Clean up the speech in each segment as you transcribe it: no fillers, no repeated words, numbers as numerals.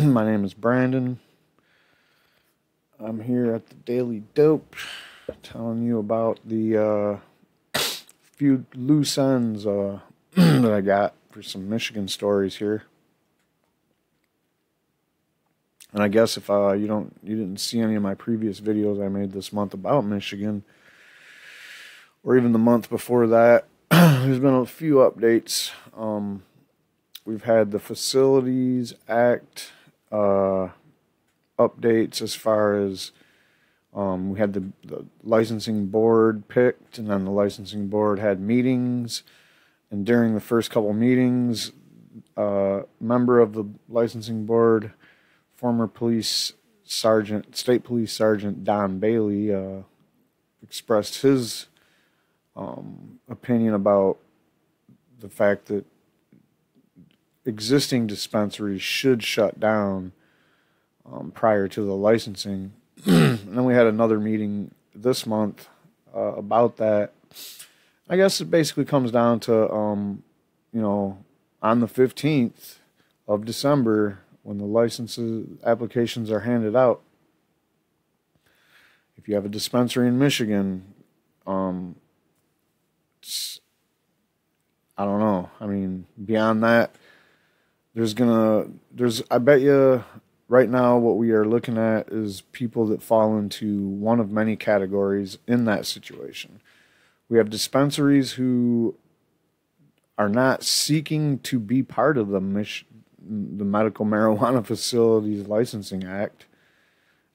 My name is Brandon. I'm here at the Daily Dope telling you about the few loose ends that I got for some Michigan stories here. And I guess if you didn't see any of my previous videos I made this month about Michigan, or even the month before that, there's been a few updates. We've had the Facilities Act updates as far as we had the licensing board picked, and then the licensing board had meetings. And during the first couple meetings, member of the licensing board, former State Police Sergeant Don Bailey, expressed his opinion about the fact that existing dispensaries should shut down prior to the licensing. And then we had another meeting this month about that. I guess it basically comes down to, on the 15th of December, when the licenses applications are handed out, if you have a dispensary in Michigan, I don't know. I mean, beyond that, I bet you right now what we are looking at is people that fall into one of many categories in that situation. We have dispensaries who are not seeking to be part of the Medical Marijuana Facilities Licensing Act,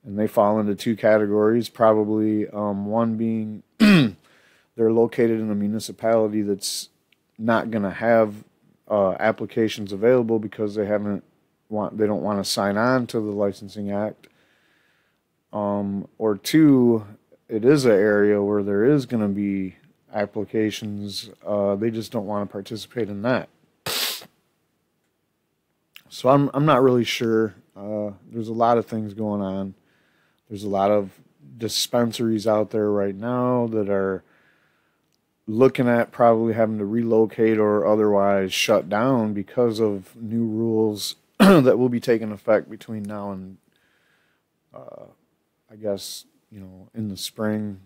and they fall into two categories, probably one being they're located in a municipality that's not going to have applications available because they don't want to sign on to the Licensing Act. Or two, it is an area where there is going to be applications. They just don't want to participate in that. So I'm not really sure. There's a lot of things going on. There's a lot of dispensaries out there right now that are looking at probably having to relocate or otherwise shut down because of new rules that will be taking effect between now and I guess in the spring,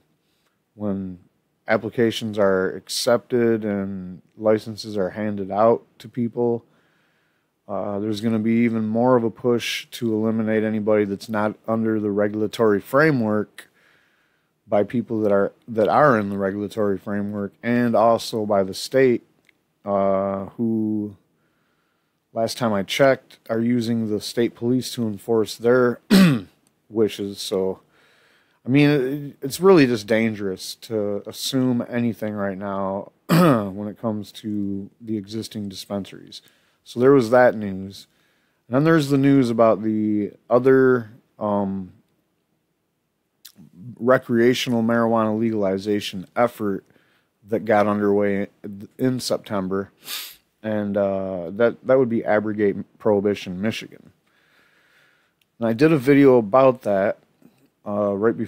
when applications are accepted and licenses are handed out to people. There's going to be even more of a push to eliminate anybody that's not under the regulatory framework by people that are in the regulatory framework, and also by the state, who, last time I checked, are using the state police to enforce their wishes. So, I mean, it's really just dangerous to assume anything right now when it comes to the existing dispensaries. So there was that news. And then there's the news about the other recreational marijuana legalization effort that got underway in September. And that would be Abrogate, Prohibition, Michigan. And I did a video about that right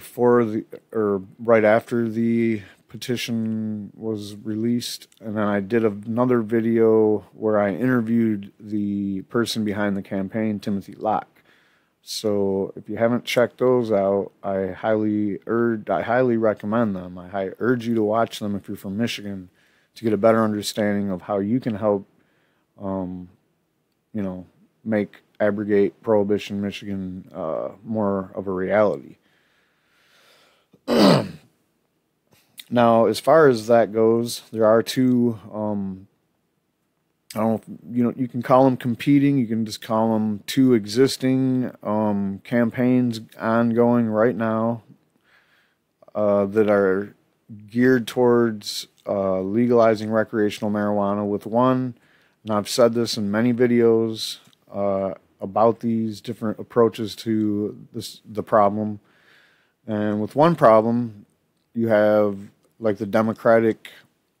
after the petition was released, and then I did another video where I interviewed the person behind the campaign, Timothy Locke. So if you haven't checked those out, I highly recommend them. I urge you to watch them if you're from Michigan, to get a better understanding of how you can help, make Abrogate, Prohibition, Michigan more of a reality. Now, as far as that goes, there are two, I don't know, you can call them competing, you can just call them two existing campaigns ongoing right now that are geared towards legalizing recreational marijuana. With one, and I've said this in many videos about these different approaches to the problem. And with one problem, you have like the Democratic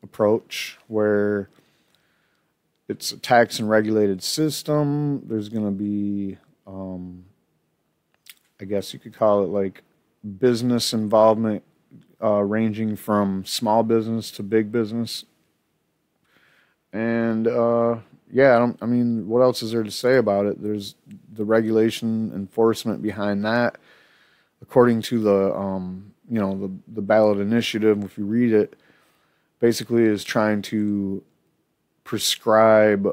approach, where it's a tax and regulated system. There's going to be, I guess you could call it like business involvement, ranging from small business to big business. And yeah, I mean, what else is there to say about it? There's the regulation enforcement behind that. According to the ballot initiative, if you read it, basically is trying to prescribe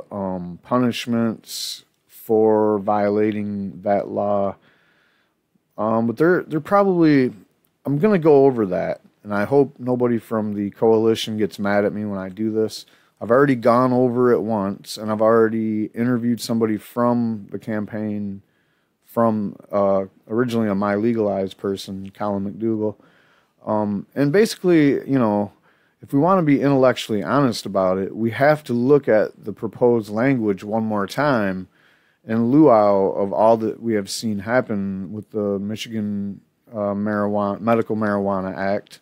punishments for violating that law. But they're probably, I'm going to go over that, and I hope nobody from the coalition gets mad at me when I do this. I've already gone over it once, and I've already interviewed somebody from the campaign, from originally a My Legalized person, Colin McDougall. And basically, if we want to be intellectually honest about it, we have to look at the proposed language one more time in lieu of all that we have seen happen with the Michigan Medical Marijuana Act,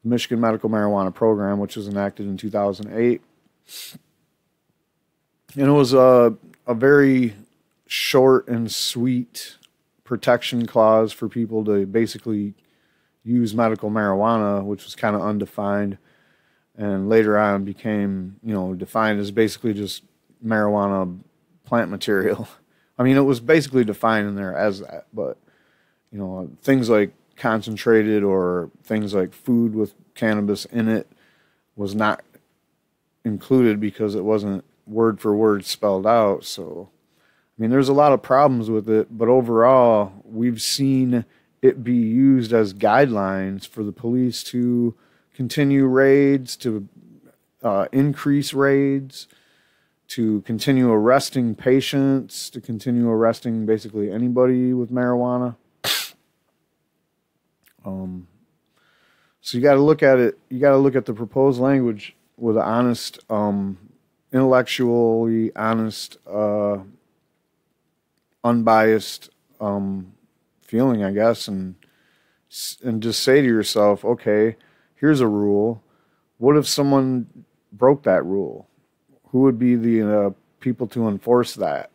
the Michigan Medical Marijuana Program, which was enacted in 2008. And it was a very short and sweet protection clause for people to basically use medical marijuana, which was kind of undefined, and later on became, defined as basically just marijuana plant material. I mean, it was basically defined in there as that, but, things like concentrated or things like food with cannabis in it was not included because it wasn't word for word spelled out. So, I mean, there's a lot of problems with it, but overall, we've seen it be used as guidelines for the police to continue raids, to increase raids, to continue arresting patients, to continue arresting basically anybody with marijuana. So you got to look at it. You got to look at the proposed language with an honest, intellectually honest, unbiased feeling, I guess, and just say to yourself, okay, here's a rule. What if someone broke that rule? Who would be the people to enforce that?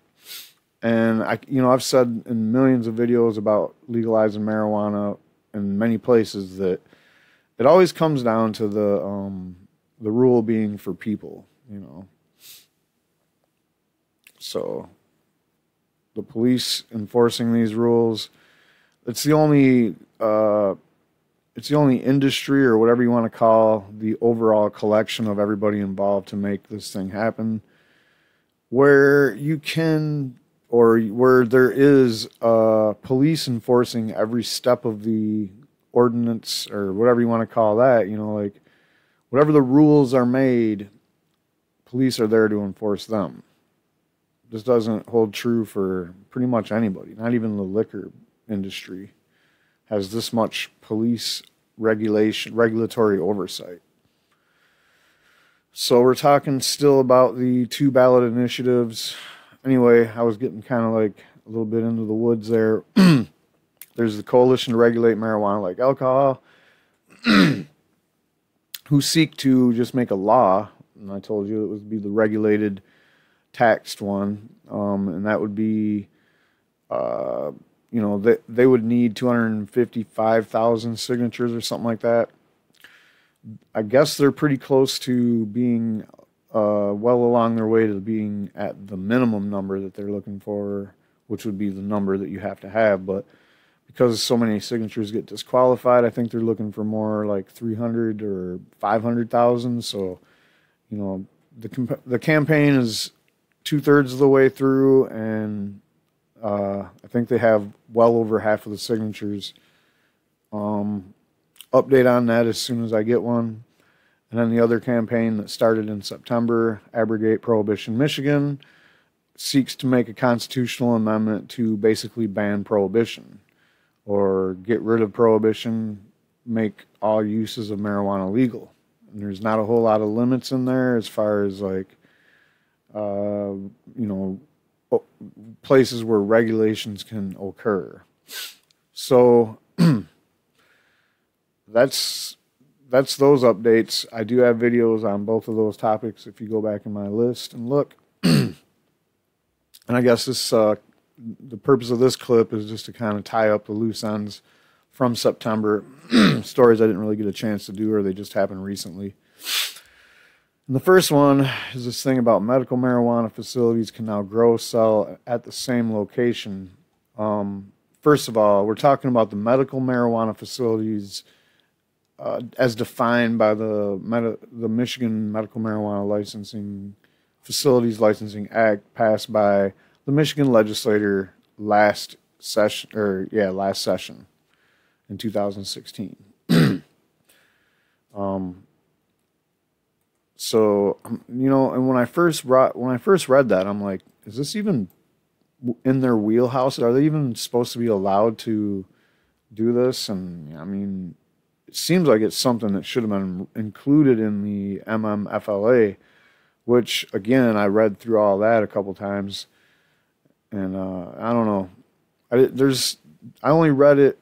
And I've said in millions of videos about legalizing marijuana in many places that it always comes down to the rule being for people, So the police enforcing these rules, it's the only industry or whatever you want to call the overall collection of everybody involved to make this thing happen, where you can, or where there is police enforcing every step of the ordinance or whatever you want to call that, like whatever the rules are made, police are there to enforce them. This doesn't hold true for pretty much anybody. Not even the liquor industry has this much police regulatory oversight. So we're talking still about the 2 ballot initiatives. Anyway, I was getting kind of like a little bit into the woods there. There's the Coalition to Regulate Marijuana Like Alcohol, who seek to just make a law, and I told you it would be the regulated taxed one, and that would be, they would need 255,000 signatures or something like that. I guess they're pretty close to being well along their way to being at the minimum number that they're looking for, which would be the number that you have to have. But because so many signatures get disqualified, I think they're looking for more like 300 or 500,000. So, the campaign is 2/3 of the way through, and I think they have well over half of the signatures. Update on that as soon as I get one. And then the other campaign that started in September, Abrogate Prohibition, Michigan, seeks to make a constitutional amendment to basically ban prohibition or get rid of prohibition, make all uses of marijuana legal. And there's not a whole lot of limits in there as far as like, places where regulations can occur. So that's those updates. I do have videos on both of those topics if you go back in my list and look. And I guess this the purpose of this clip is just to kind of tie up the loose ends from September, stories I didn't really get a chance to do or they just happened recently. And the first one is this thing about medical marijuana facilities can now grow, sell at the same location. First of all, we're talking about the medical marijuana facilities as defined by the Michigan Medical Marijuana Licensing Facilities Licensing Act, passed by the Michigan legislature last session in 2016. So and when I first read that, I'm like, is this even in their wheelhouse? Are they even supposed to be allowed to do this? And I mean, it seems like it's something that should have been included in the MMFLA, which again, I read through all that a couple times, and I don't know. I only read it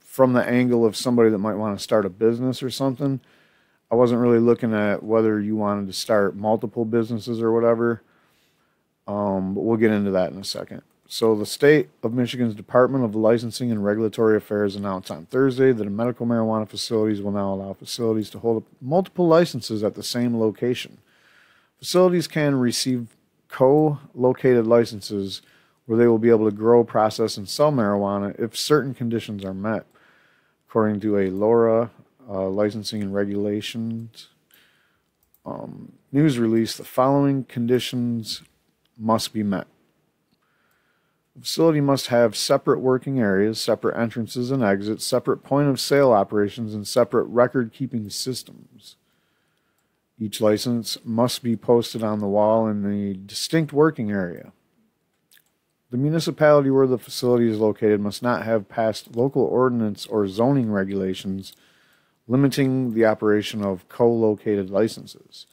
from the angle of somebody that might want to start a business or something. I wasn't really looking at whether you wanted to start multiple businesses or whatever. But we'll get into that in a second. So the state of Michigan's Department of Licensing and Regulatory Affairs announced on Thursday that medical marijuana facilities will now allow facilities to hold multiple licenses at the same location. Facilities can receive co-located licenses where they will be able to grow, process, and sell marijuana if certain conditions are met. According to a LARA licensing and regulations news release, the following conditions must be met. The facility must have separate working areas, separate entrances and exits, separate point of sale operations, and separate record keeping systems. Each license must be posted on the wall in a distinct working area. The municipality where the facility is located must not have passed local ordinance or zoning regulations limiting the operation of co-located licenses.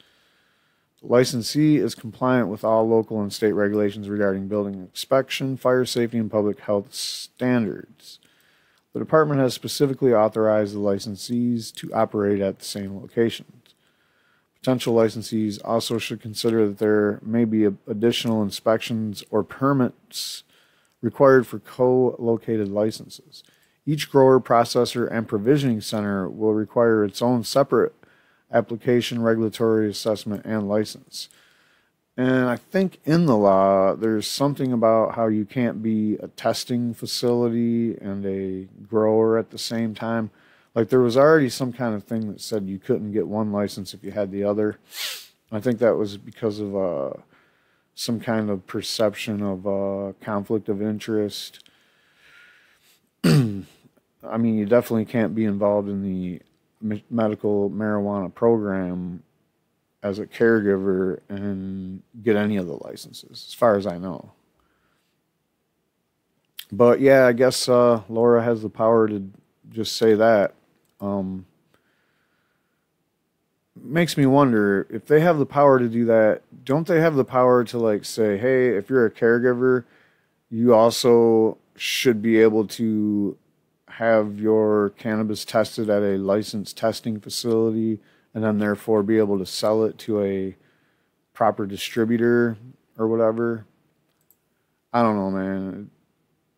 The licensee is compliant with all local and state regulations regarding building inspection, fire safety, and public health standards. The department has specifically authorized the licensees to operate at the same locations. Potential licensees also should consider that there may be additional inspections or permits required for co-located licenses. Each grower, processor, and provisioning center will require its own separate application, regulatory assessment, and license. And I think in the law, there's something about how you can't be a testing facility and a grower at the same time. Like there was already some kind of thing that said you couldn't get one license if you had the other. I think that was because of some kind of perception of conflict of interest. I mean, you definitely can't be involved in the medical marijuana program as a caregiver and get any of the licenses, as far as I know. But yeah, I guess Laura has the power to just say that. Makes me wonder, if they have the power to do that, don't they have the power to like say, hey, if you're a caregiver, you also should be able to have your cannabis tested at a licensed testing facility and then therefore be able to sell it to a proper distributor or whatever? I don't know, man.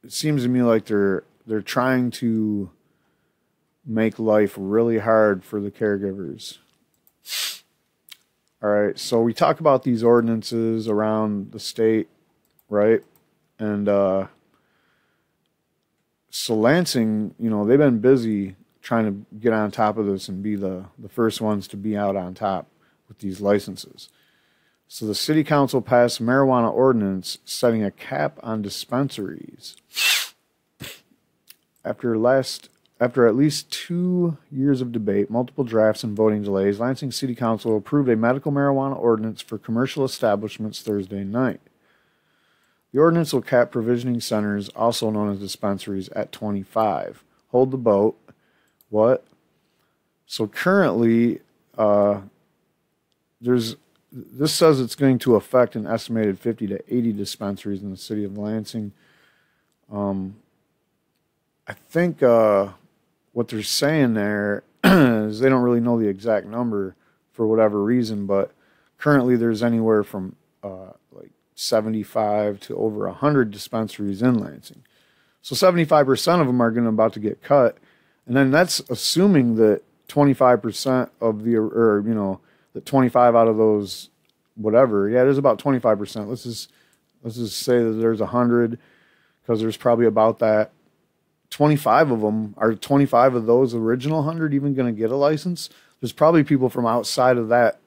It seems to me like they're trying to make life really hard for the caregivers. All right, so we talk about these ordinances around the state, right? And so Lansing, they've been busy trying to get on top of this and be the first ones to be out on top with these licenses. So the city council passed a marijuana ordinance setting a cap on dispensaries. After at least 2 years of debate, multiple drafts, and voting delays, Lansing City Council approved a medical marijuana ordinance for commercial establishments Thursday night. The ordinance will cap provisioning centers, also known as dispensaries, at 25. Hold the boat. What? So currently, this says it's going to affect an estimated 50 to 80 dispensaries in the city of Lansing. I think what they're saying there is they don't really know the exact number for whatever reason, but currently there's anywhere from like 75 to over 100 dispensaries in Lansing. So 75% of them are about to get cut. And then that's assuming that 25% of that 25 out of those, whatever, yeah, there's about 25%. Let's just say that there's 100, because there's probably about that 25 of them. Are 25 of those original 100 even going to get a license? There's probably people from outside of that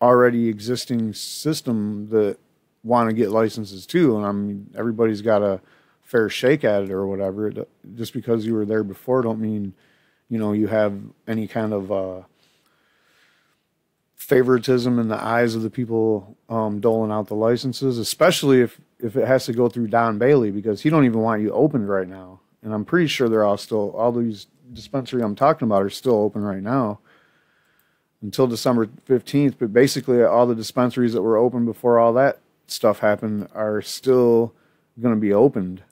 already existing system that want to get licenses too. And I mean, everybody's got a fair shake at it or whatever. Just because you were there before don't mean, you have any kind of favoritism in the eyes of the people doling out the licenses, especially if it has to go through Don Bailey, because he don't even want you opened right now. And I'm pretty sure they're all these dispensaries I'm talking about are still open right now until December 15th. But basically all the dispensaries that were open before all that stuff happened are still going to be opened.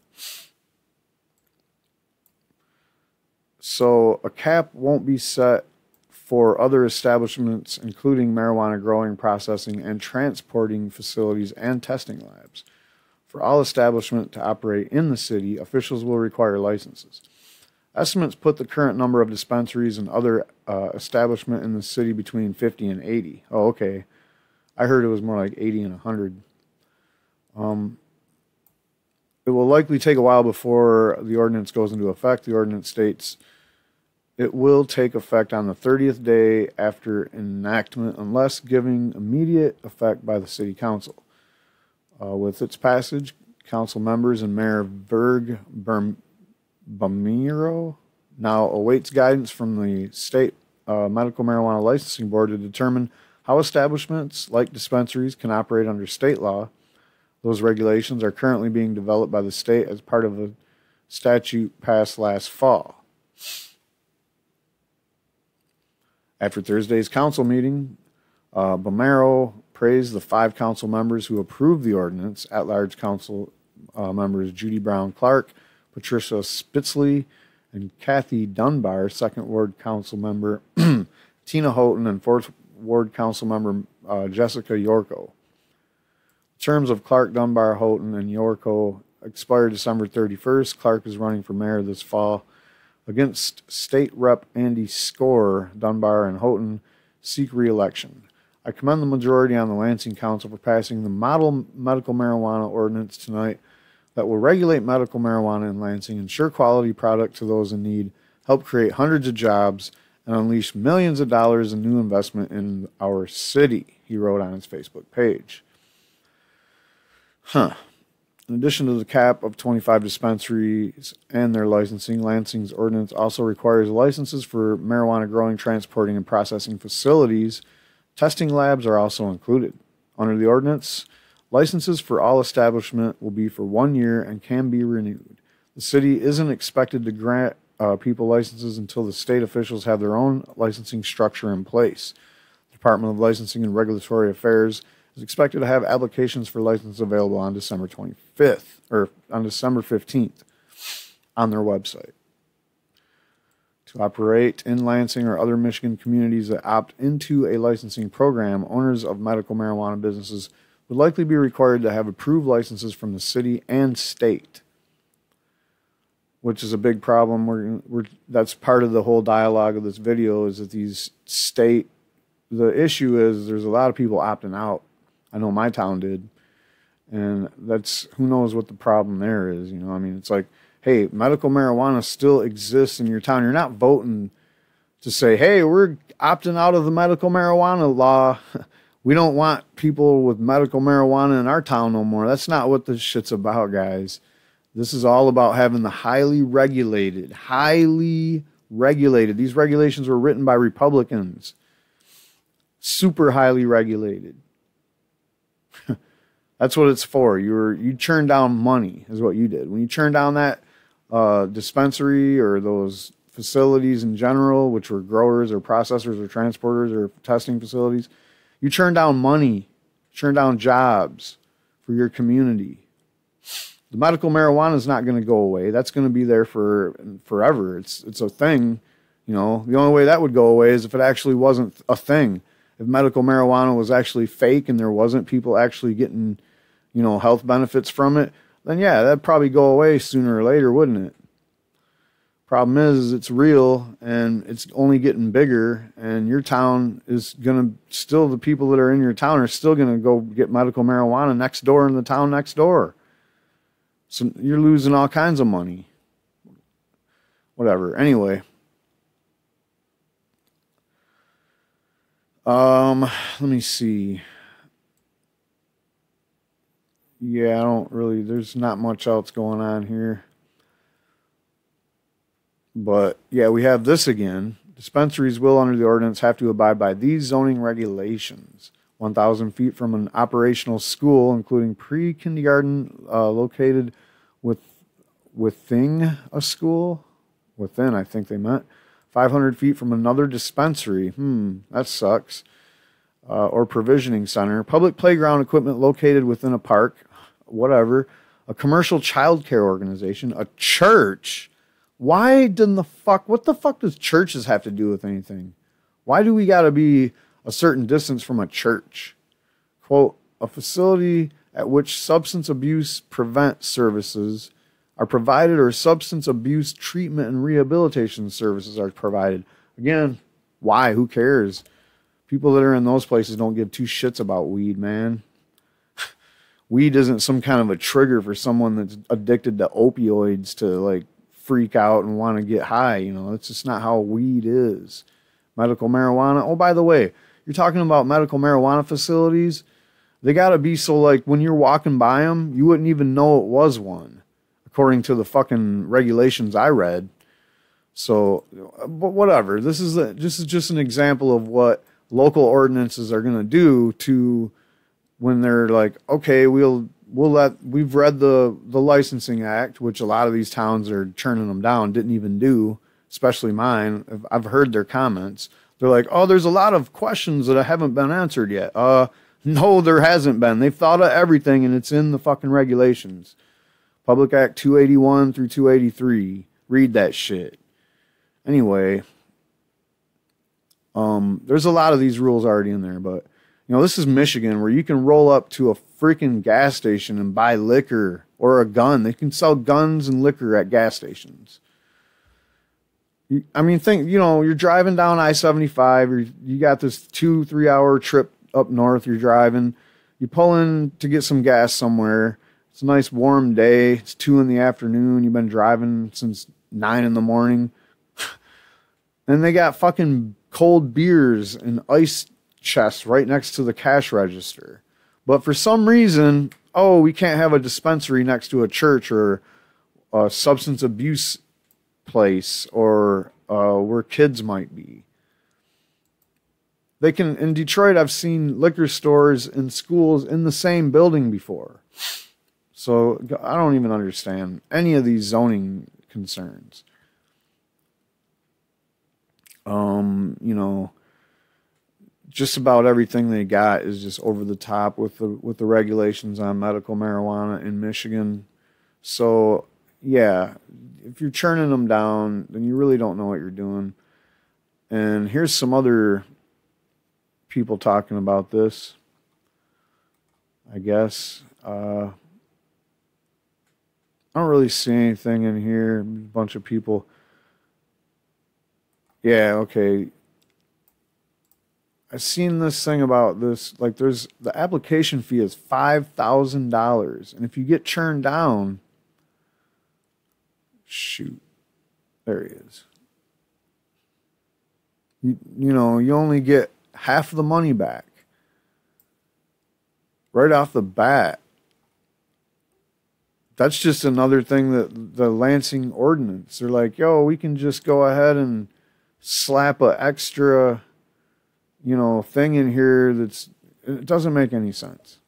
So a cap won't be set for other establishments, including marijuana growing, processing, and transporting facilities and testing labs. For all establishments to operate in the city, officials will require licenses. Estimates put the current number of dispensaries and other establishments in the city between 50 and 80. Oh, okay. I heard it was more like 80 and 100. It will likely take a while before the ordinance goes into effect. The ordinance states it will take effect on the 30th day after enactment unless giving immediate effect by the City Council. With its passage, council members and Mayor Berg Bamiro now awaits guidance from the State Medical Marijuana Licensing Board to determine how establishments like dispensaries can operate under state law. Those regulations are currently being developed by the state as part of a statute passed last fall. After Thursday's council meeting, Bamero praised the 5 council members who approved the ordinance. At-large council members Judy Brown Clark, Patricia Spitzley, and Kathy Dunbar, 2nd Ward Council member Tina Houghton, and 4th Ward Council member Jessica Yorko. Terms of Clark, Dunbar, Houghton, and Yorko expired December 31st. Clark is running for mayor this fall. Against State Rep Andy Score, Dunbar and Houghton seek re-election. I commend the majority on the Lansing Council for passing the model medical marijuana ordinance tonight that will regulate medical marijuana in Lansing, ensure quality product to those in need, help create hundreds of jobs, and unleash millions of dollars in new investment in our city, he wrote on his Facebook page. In addition to the cap of 25 dispensaries and their licensing, Lansing's ordinance also requires licenses for marijuana growing, transporting, and processing facilities. Testing labs are also included. Under the ordinance, licenses for all establishment will be for 1 year and can be renewed. The city isn't expected to grant people licenses until the state officials have their own licensing structure in place. The Department of Licensing and Regulatory Affairs is expected to have applications for license available on December 25th or on December 15th on their website. To operate in Lansing or other Michigan communities that opt into a licensing program, owners of medical marijuana businesses would likely be required to have approved licenses from the city and state, which is a big problem. That's part of the whole dialogue of this video, is that the issue is there's a lot of people opting out. I know my town did. And who knows what the problem there is. I mean, it's like, hey, medical marijuana still exists in your town. You're not voting to say, hey, we're opting out of the medical marijuana law. We don't want people with medical marijuana in our town no more. That's not what this shit's about, guys. This is all about having the highly regulated. These regulations were written by Republicans. Super highly regulated. That's what it's for. You churn down money is what you did. When you churn down that dispensary or those facilities in general, which were growers or processors or transporters or testing facilities, you churn down money, churn down jobs for your community. The medical marijuana is not going to go away. That's going to be there forever. It's a thing. The only way that would go away is if it actually wasn't a thing. If medical marijuana was actually fake and there wasn't people actually getting, health benefits from it, then yeah, that'd probably go away sooner or later, wouldn't it? Problem is it's real and it's only getting bigger, and your town is going to still, the people that are in your town are still going to go get medical marijuana next door in the town next door. So you're losing all kinds of money. Whatever. Anyway. Let me see. Yeah, I don't really, there's not much else going on here. But yeah, we have this again. Dispensaries will, under the ordinance, have to abide by these zoning regulations. 1,000 feet from an operational school, including pre-kindergarten, located within a school. Within, I think they meant. 500 feet from another dispensary. That sucks. Or provisioning center. Public playground equipment located within a park. Whatever. A commercial child care organization. A church. Why didn't what the fuck does churches have to do with anything? Why do we gotta be a certain distance from a church? Quote, a facility at which substance abuse prevent services are provided, or substance abuse treatment and rehabilitation services are provided. Again, why? Who cares? People that are in those places don't give two shits about weed, man. Weed isn't some kind of a trigger for someone that's addicted to opioids to like freak out and want to get high. You know, it's just not how weed is. Medical marijuana. Oh, by the way, you're talking about medical marijuana facilities. They got to be so like when you're walking by them, you wouldn't even know it was one, according to the fucking regulations I read. So, but whatever. This is just an example of what local ordinances are going to do to when they're like, okay, we've read the licensing act, which a lot of these towns are churning them down, didn't even do, especially mine. I've heard their comments. They're like, oh, there's a lot of questions that haven't been answered yet. No, there hasn't been. They've thought of everything and it's in the fucking regulations. Public Act 281 through 283. Read that shit. Anyway, there's a lot of these rules already in there, but you know, this is Michigan where you can roll up to a freaking gas station and buy liquor or a gun. They can sell guns and liquor at gas stations. I mean, think, you know, you're driving down I-75, you got this 2-3 hour trip up north, you're driving, you pull in to get some gas somewhere. It's a nice warm day. It's 2 in the afternoon. You've been driving since 9 in the morning. And they got fucking cold beers and ice chests right next to the cash register. But for some reason, oh, we can't have a dispensary next to a church or a substance abuse place or where kids might be. They can, in Detroit, I've seen liquor stores and schools in the same building before. So I don't even understand any of these zoning concerns. You know, just about everything they got is just over the top with the regulations on medical marijuana in Michigan. So yeah, if you're churning them down, then you really don't know what you're doing. And here's some other people talking about this, I guess. I don't really see anything in here. A bunch of people. Yeah, okay. I've seen this thing about this. Like, there's the application fee is $5,000, and if you get churned down, shoot, there he is. You know, you only get half the money back right off the bat. That's just another thing that the Lansing Ordinance, they're like, yo, we can just go ahead and slap an extra, you know, thing in here it doesn't make any sense.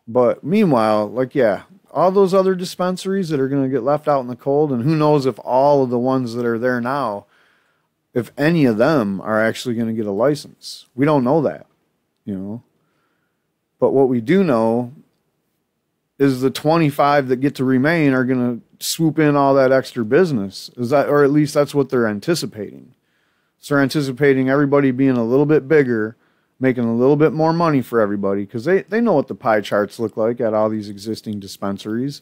But meanwhile, like, yeah, all those other dispensaries that are going to get left out in the cold, and who knows if all of the ones that are there now, if any of them are actually going to get a license. We don't know that, you know. But what we do know is the 25 that get to remain are going to swoop in all that extra business. Or at least that's what they're anticipating. So they're anticipating everybody being a little bit bigger, making a little bit more money for everybody, because they know what the pie charts look like at all these existing dispensaries.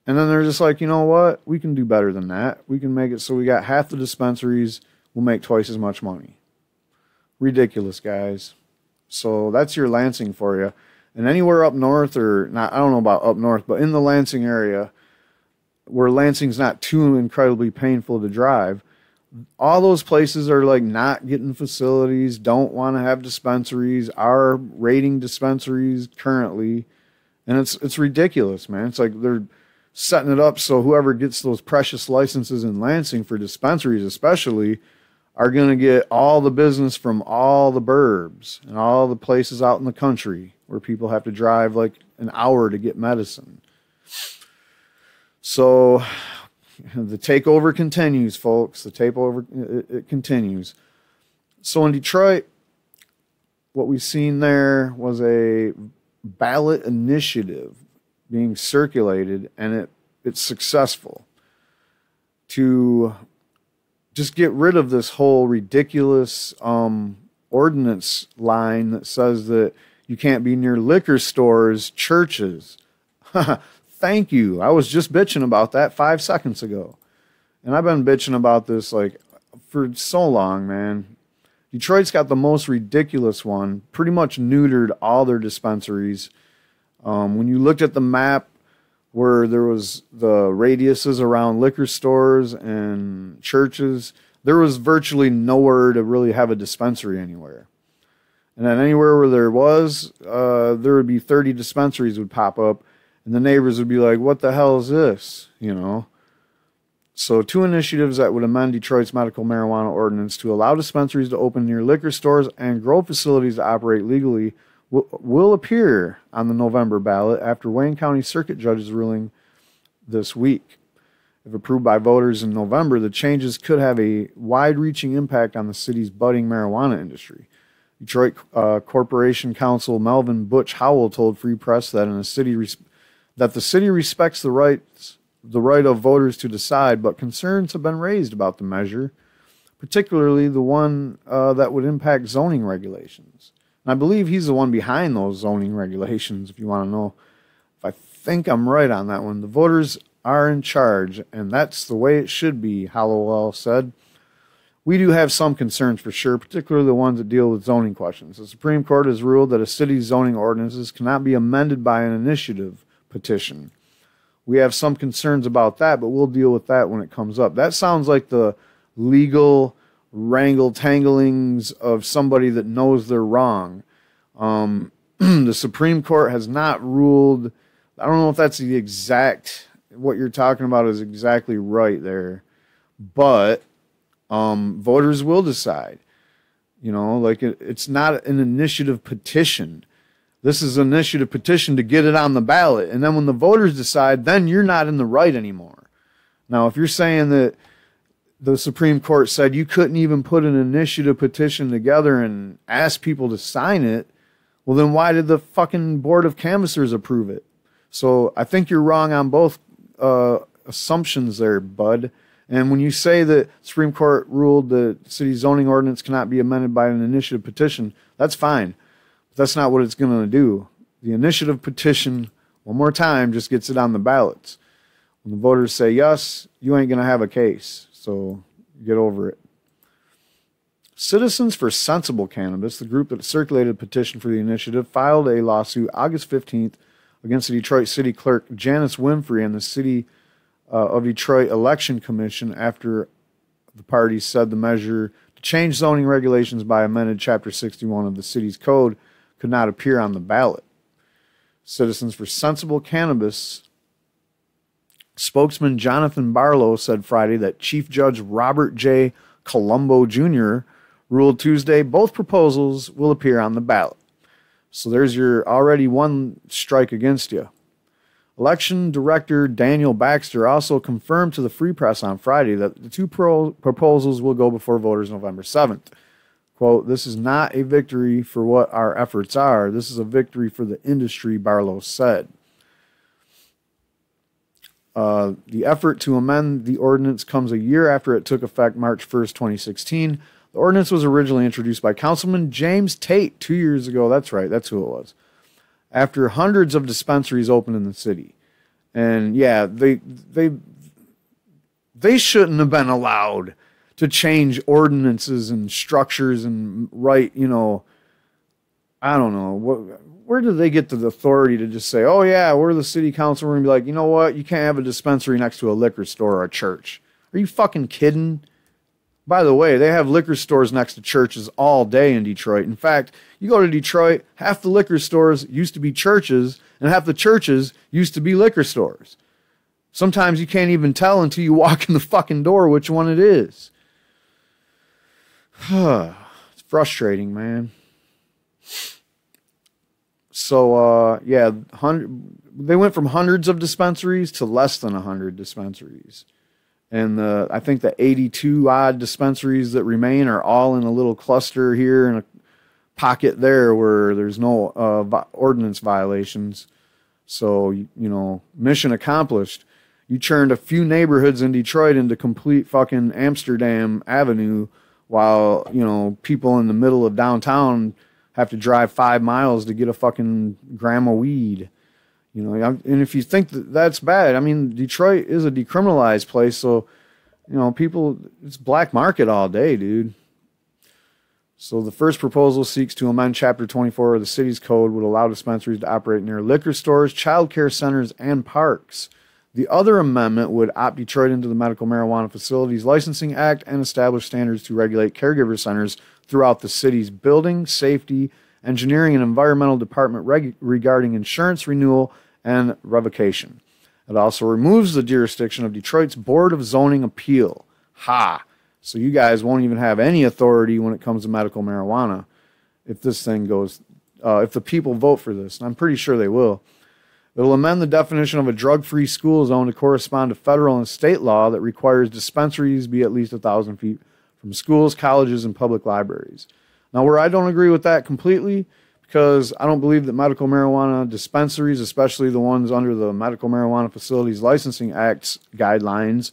And then they're just like, you know what? We can do better than that. We can make it so we got half the dispensaries. We'll make twice as much money. Ridiculous, guys. So that's your Lansing for you. And anywhere up north, or not, I don't know about up north, but in the Lansing area, where Lansing's not too incredibly painful to drive, all those places are like not getting facilities, don't want to have dispensaries, are rating dispensaries currently. And it's ridiculous, man. It's like they're setting it up so whoever gets those precious licenses in Lansing for dispensaries especially are going to get all the business from all the burbs and all the places out in the country where people have to drive like an hour to get medicine. So the takeover continues, folks. The takeover, it continues. So in Detroit, what we've seen there was a ballot initiative being circulated, and it's successful to just get rid of this whole ridiculous ordinance line that says that you can't be near liquor stores, churches. Thank you. I was just bitching about that 5 seconds ago. And I've been bitching about this like for so long, man. Detroit's got the most ridiculous one. Pretty much neutered all their dispensaries. When you looked at the map where there was the radiuses around liquor stores and churches, there was virtually nowhere to really have a dispensary anywhere. And then anywhere where there was, there would be 30 dispensaries would pop up, and the neighbors would be like, what the hell is this? You know? So 2 initiatives that would amend Detroit's medical marijuana ordinance to allow dispensaries to open near liquor stores and grow facilities to operate legally will appear on the November ballot after Wayne County Circuit Judge's ruling this week. If approved by voters in November, the changes could have a wide-reaching impact on the city's budding marijuana industry. Detroit Corporation Counsel Melvin Butch Howell told Free Press that the city respects the right of voters to decide, but concerns have been raised about the measure, particularly the one that would impact zoning regulations. And I believe he's the one behind those zoning regulations, if you want to know. If I think I'm right on that one. The voters are in charge, and that's the way it should be, Hallowell said. We do have some concerns for sure, particularly the ones that deal with zoning questions. The Supreme Court has ruled that a city's zoning ordinances cannot be amended by an initiative petition. We have some concerns about that, but we'll deal with that when it comes up. That sounds like the legal wrangle-tanglings of somebody that knows they're wrong. The Supreme Court has not ruled. I don't know if that's the exact, what you're talking about is exactly right there, but voters will decide. You know, like it's not an initiative petition. This is an initiative petition to get it on the ballot. And then when the voters decide, then you're not in the right anymore. Now, if you're saying that the Supreme Court said you couldn't even put an initiative petition together and ask people to sign it, well, then why did the fucking Board of Canvassers approve it? So I think you're wrong on both assumptions there, bud. And when you say that Supreme Court ruled that city zoning ordinance cannot be amended by an initiative petition, that's fine. But that's not what it's going to do. The initiative petition, one more time, just gets it on the ballots. When the voters say yes, you ain't going to have a case. So get over it. Citizens for Sensible Cannabis, the group that circulated a petition for the initiative, filed a lawsuit August 15th against the Detroit City Clerk Janice Winfrey and the City of Detroit Election Commission after the party said the measure to change zoning regulations by amended Chapter 61 of the city's code could not appear on the ballot. Citizens for Sensible Cannabis spokesman Jonathan Barlow said Friday that Chief Judge Robert J. Colombo Jr. ruled Tuesday both proposals will appear on the ballot. So there's your already one strike against you. Election Director Daniel Baxter also confirmed to the Free Press on Friday that the 2 proposals will go before voters November 7th. Quote, "This is not a victory for what our efforts are. This is a victory for the industry," Barlow said. The effort to amend the ordinance comes a year after it took effect March 1st, 2016. The ordinance was originally introduced by Councilman James Tate 2 years ago. That's right, that's who it was. After hundreds of dispensaries opened in the city. And yeah, they shouldn't have been allowed to change ordinances and structures and write, you know, I don't know, where do they get the authority to just say, oh yeah, we're the city council, we're going to be like, you know what, you can't have a dispensary next to a liquor store or a church. Are you fucking kidding? By the way, they have liquor stores next to churches all day in Detroit. In fact, you go to Detroit, half the liquor stores used to be churches, and half the churches used to be liquor stores. Sometimes you can't even tell until you walk in the fucking door which one it is. It's frustrating, man. So, yeah, they went from hundreds of dispensaries to less than 100 dispensaries. And I think the 82 odd dispensaries that remain are all in a little cluster here and a pocket there where there's no ordinance violations. So, you know, mission accomplished. You turned a few neighborhoods in Detroit into complete fucking Amsterdam Avenue while, you know, people in the middle of downtown have to drive 5 miles to get a fucking gram of weed. You know, and if you think that that's bad, I mean, Detroit is a decriminalized place, so, you know, people, it's black market all day, dude. So the first proposal seeks to amend Chapter 24 of the city's code, would allow dispensaries to operate near liquor stores, child care centers, and parks. The other amendment would opt Detroit into the Medical Marijuana Facilities Licensing Act and establish standards to regulate caregiver centers throughout the city's building, safety, engineering, and environmental department regarding insurance renewal and revocation. It also removes the jurisdiction of Detroit's Board of Zoning Appeal. Ha! So you guys won't even have any authority when it comes to medical marijuana if this thing goes, if the people vote for this, and I'm pretty sure they will. It'll amend the definition of a drug-free school zone to correspond to federal and state law that requires dispensaries be at least 1,000 feet from schools, colleges, and public libraries. Now, where I don't agree with that completely, because I don't believe that medical marijuana dispensaries, especially the ones under the Medical Marijuana Facilities Licensing Act's guidelines,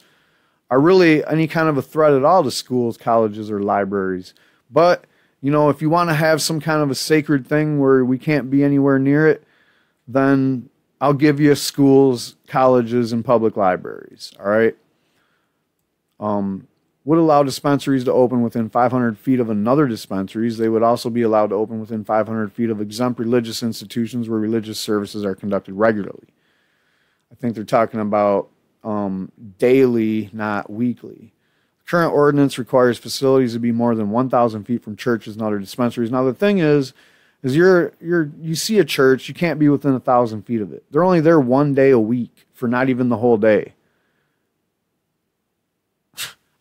are really any kind of a threat at all to schools, colleges, or libraries. But, you know, if you want to have some kind of a sacred thing where we can't be anywhere near it, then I'll give you schools, colleges, and public libraries, all right? Would allow dispensaries to open within 500 feet of another dispensaries. They would also be allowed to open within 500 feet of exempt religious institutions where religious services are conducted regularly. I think they're talking about daily, not weekly. The current ordinance requires facilities to be more than 1,000 feet from churches and other dispensaries. Now, the thing is you see a church, you can't be within 1,000 feet of it. They're only there one day a week for not even the whole day.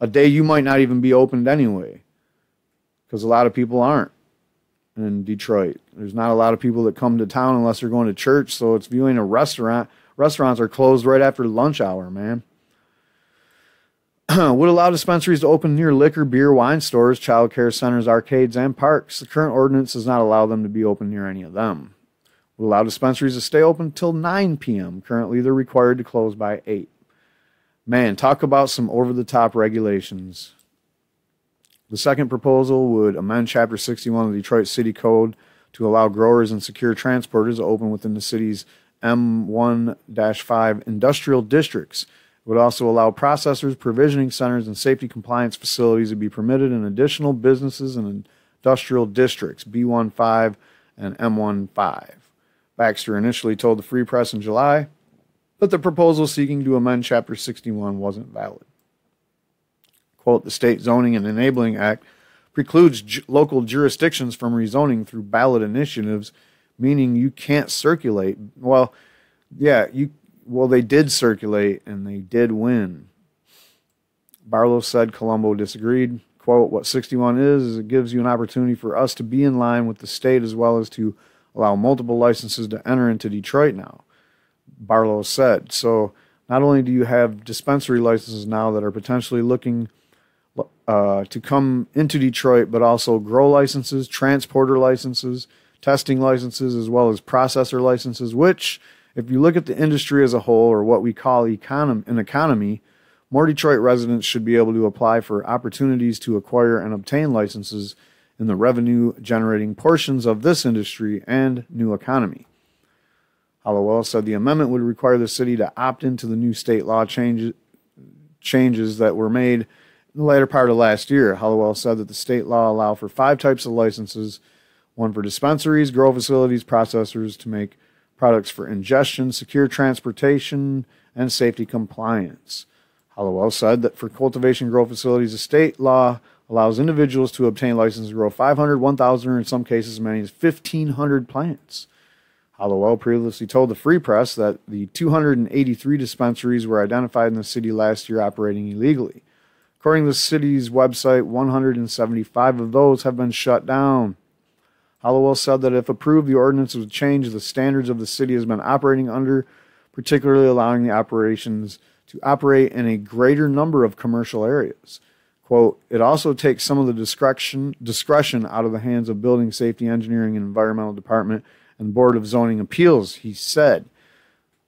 A day you might not even be opened anyway, because a lot of people aren't in Detroit. There's not a lot of people that come to town unless they're going to church, so it's viewing a restaurant. Restaurants are closed right after lunch hour, man. Would allow dispensaries to open near liquor, beer, wine stores, child care centers, arcades, and parks. The current ordinance does not allow them to be open near any of them. Would allow dispensaries to stay open until 9 p.m. Currently, they're required to close by 8. Man, talk about some over-the-top regulations. The second proposal would amend Chapter 61 of the Detroit City Code to allow growers and secure transporters to open within the city's M1-5 industrial districts. It would also allow processors, provisioning centers, and safety compliance facilities to be permitted in additional businesses and industrial districts, B15 and M15. Baxter initially told the Free Press in July that the proposal seeking to amend Chapter 61 wasn't valid. Quote, the State Zoning and Enabling Act precludes local jurisdictions from rezoning through ballot initiatives, meaning you can't circulate. Well, yeah, they did circulate and they did win. Barlow said Colombo disagreed. Quote, what 61 is it gives you an opportunity for us to be in line with the state as well as to allow multiple licenses to enter into Detroit now. Barlow said. So not only do you have dispensary licenses now that are potentially looking to come into Detroit, but also grow licenses, transporter licenses, testing licenses, as well as processor licenses, which, if you look at the industry as a whole, or what we call an economy, more Detroit residents should be able to apply for opportunities to acquire and obtain licenses in the revenue-generating portions of this industry and new economy. Hallowell said the amendment would require the city to opt into the new state law changes that were made in the later part of last year. Hallowell said that the state law allow for 5 types of licenses, one for dispensaries, grow facilities, processors to make products for ingestion, secure transportation, and safety compliance. Hallowell said that for cultivation grow facilities, the state law allows individuals to obtain licenses to grow 500, 1,000, or in some cases as many as 1,500 plants. Hallowell previously told the Free Press that the 283 dispensaries were identified in the city last year operating illegally. According to the city's website, 175 of those have been shut down. Hallowell said that if approved, the ordinance would change the standards of the city has been operating under, particularly allowing the operations to operate in a greater number of commercial areas. Quote, it also takes some of the discretion out of the hands of Building Safety, Engineering, and Environmental Department and Board of Zoning Appeals, he said.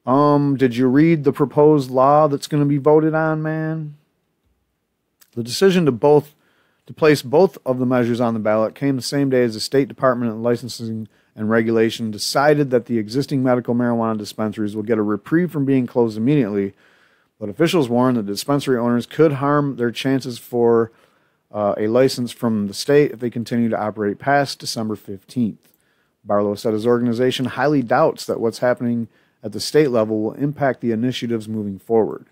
Did you read the proposed law that's going to be voted on, man? The decision to place both of the measures on the ballot came the same day as the State Department of Licensing and Regulation decided that the existing medical marijuana dispensaries will get a reprieve from being closed immediately, but officials warned that dispensary owners could harm their chances for a license from the state if they continue to operate past December 15th. Barlow said his organization highly doubts that what's happening at the state level will impact the initiatives moving forward.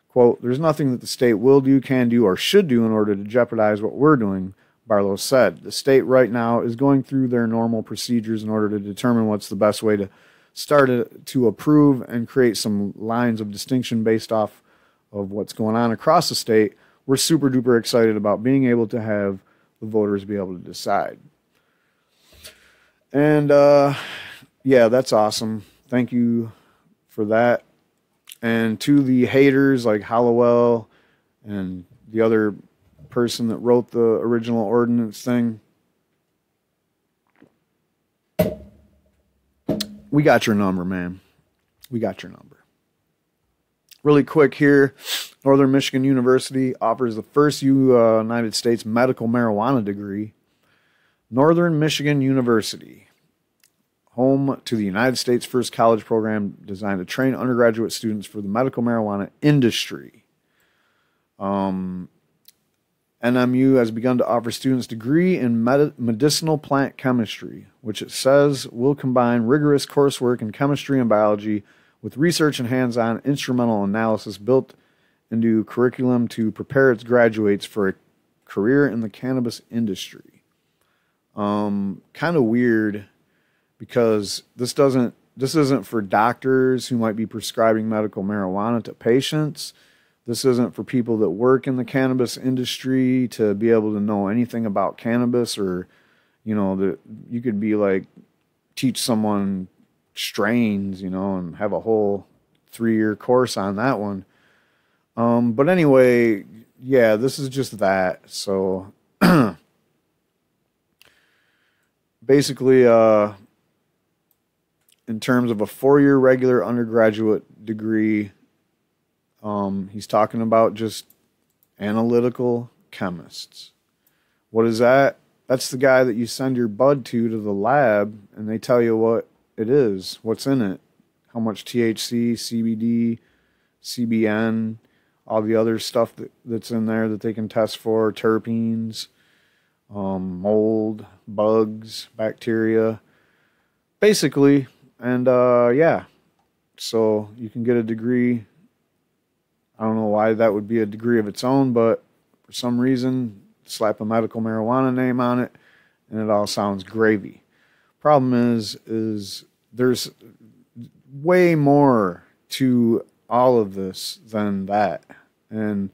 Quote, there's nothing that the state will do, can do, or should do in order to jeopardize what we're doing, Barlow said. The state right now is going through their normal procedures in order to determine what's the best way to start to approve and create some lines of distinction based off of what's going on across the state. We're super duper excited about being able to have the voters be able to decide. And, yeah, that's awesome. Thank you for that. And to the haters like Hallowell and the other person that wrote the original ordinance thing, we got your number, man. We got your number. Really quick here, Northern Michigan University offers the first United States medical marijuana degree. Northern Michigan University, home to the United States' first college program designed to train undergraduate students for the medical marijuana industry. NMU has begun to offer students a degree in medicinal plant chemistry, which it says will combine rigorous coursework in chemistry and biology with research and hands-on instrumental analysis built into curriculum to prepare its graduates for a career in the cannabis industry. Kind of weird, because this isn't for doctors who might be prescribing medical marijuana to patients. This isn't for people that work in the cannabis industry to be able to know anything about cannabis, or, you know, that you could be like, teach someone strains, you know, and have a whole 3-year course on that one. But anyway, yeah, this is just that. So basically, in terms of a 4-year regular undergraduate degree, he's talking about just analytical chemists. What is that? That's the guy that you send your bud to the lab, and they tell you what it is, what's in it, how much THC, CBD, CBN, all the other stuff that's in there that they can test for, terpenes, mold, bugs, bacteria, basically. And yeah, so you can get a degree. I don't know why that would be a degree of its own, but for some reason, slap a medical marijuana name on it, and it all sounds gravy. Problem is there's way more to all of this than that. And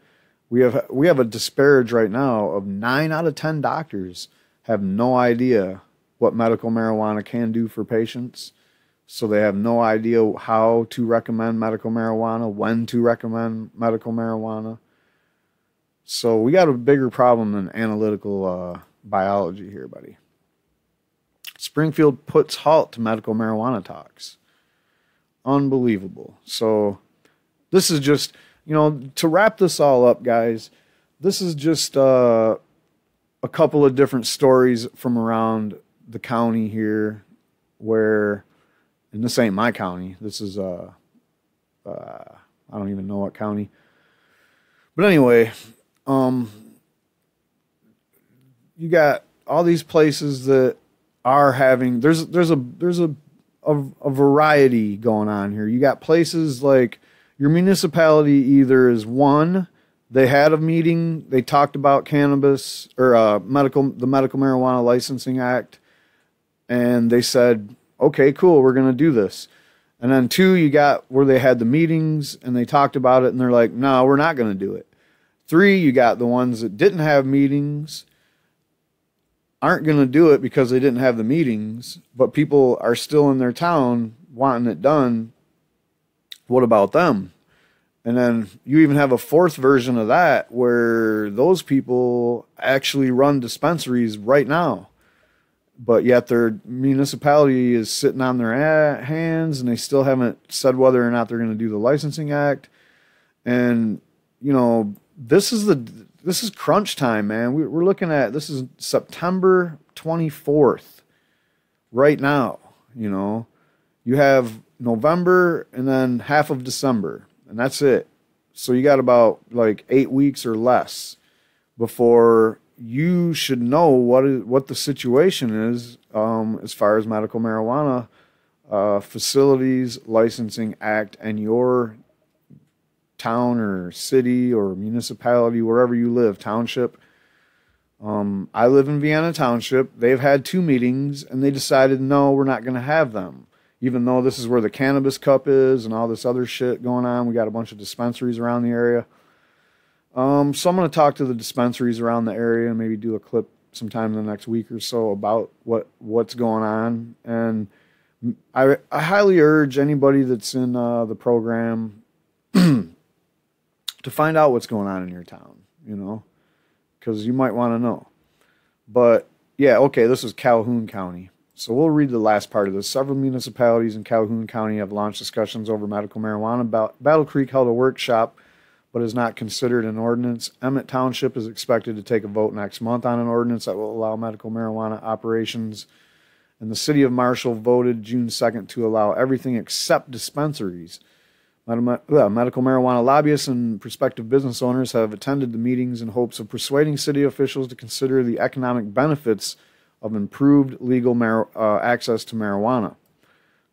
we have a disparage right now of 9 out of 10 doctors have no idea what medical marijuana can do for patients. So they have no idea how to recommend medical marijuana, when to recommend medical marijuana. So we got a bigger problem than analytical biology here, buddy. Springfield puts halt to medical marijuana talks. Unbelievable. So this is just, you know, to wrap this all up, guys, this is just a couple of different stories from around the county here where and this ain't my county. This is I don't even know what county. But anyway, you got all these places that are having, there's a variety going on here. You got places like your municipality either is one, they had a meeting, they talked about cannabis or the Medical Marijuana Licensing Act, and they said, okay, cool, we're going to do this. And then two, you got where they had the meetings and they talked about it and they're like, no, we're not going to do it. Three, you got the ones that didn't have meetings, aren't going to do it because they didn't have the meetings, but people are still in their town wanting it done. What about them? And then you even have a fourth version of that where those people actually run dispensaries right now, but yet their municipality is sitting on their hands and they still haven't said whether or not they're going to do the licensing act. And, you know, this is crunch time, man. We're looking at, this is September 24th right now. You know, you have November and then half of December, and that's it. So you got about like 8 weeks or less before you should know what the situation is as far as medical marijuana facilities licensing act and your town or city or municipality, wherever you live, township. I live in Vienna Township. They've had 2 meetings and they decided, no, we're not going to have them. Even though this is where the cannabis cup is and all this other shit going on. We got a bunch of dispensaries around the area. So I'm going to talk to the dispensaries around the area and maybe do a clip sometime in the next week or so about what's going on. And I highly urge anybody that's in the program to find out what's going on in your town, you know, because you might want to know. But yeah, okay, this is Calhoun County. So we'll read the last part of this. Several municipalities in Calhoun County have launched discussions over medical marijuana. Battle Creek held a workshop, but is not considered an ordinance. Emmett Township is expected to take a vote next month on an ordinance that will allow medical marijuana operations. And the city of Marshall voted June 2nd to allow everything except dispensaries. Medical marijuana lobbyists and prospective business owners have attended the meetings in hopes of persuading city officials to consider the economic benefits of improved legal access to marijuana.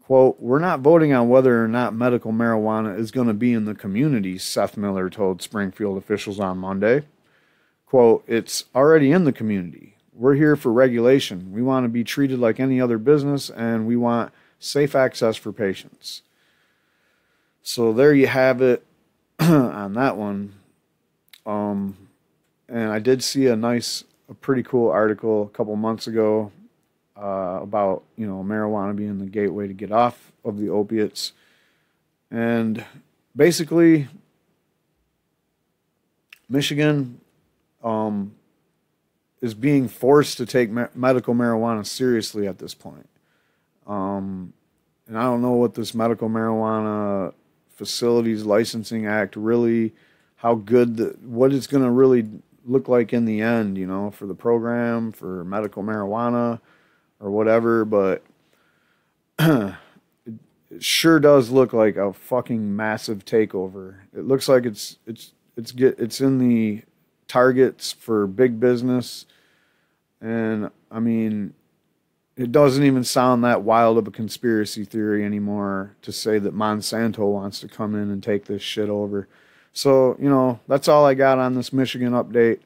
Quote, we're not voting on whether or not medical marijuana is going to be in the community, Seth Miller told Springfield officials on Monday. Quote, it's already in the community. We're here for regulation. We want to be treated like any other business, and we want safe access for patients. So there you have it on that one. And I did see a pretty cool article a couple months ago about, you know, marijuana being the gateway to get off of the opiates. And basically, Michigan is being forced to take medical marijuana seriously at this point. And I don't know what this medical marijuana Facilities Licensing Act really, how good, what it's going to really look like in the end, you know, for the program, for medical marijuana or whatever. But it sure does look like a fucking massive takeover. It looks like it's in the targets for big business. And I mean, it doesn't even sound that wild of a conspiracy theory anymore to say that Monsanto wants to come in and take this shit over. So, you know, that's all I got on this Michigan update.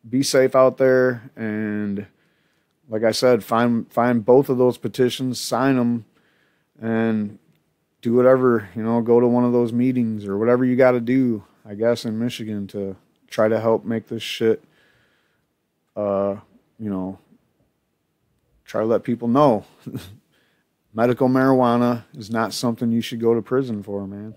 Be safe out there. And like I said, find both of those petitions, sign them, and do whatever, you know, go to one of those meetings or whatever you got to do, I guess, in Michigan to try to help make this shit, you know, try to let people know medical marijuana is not something you should go to prison for, man.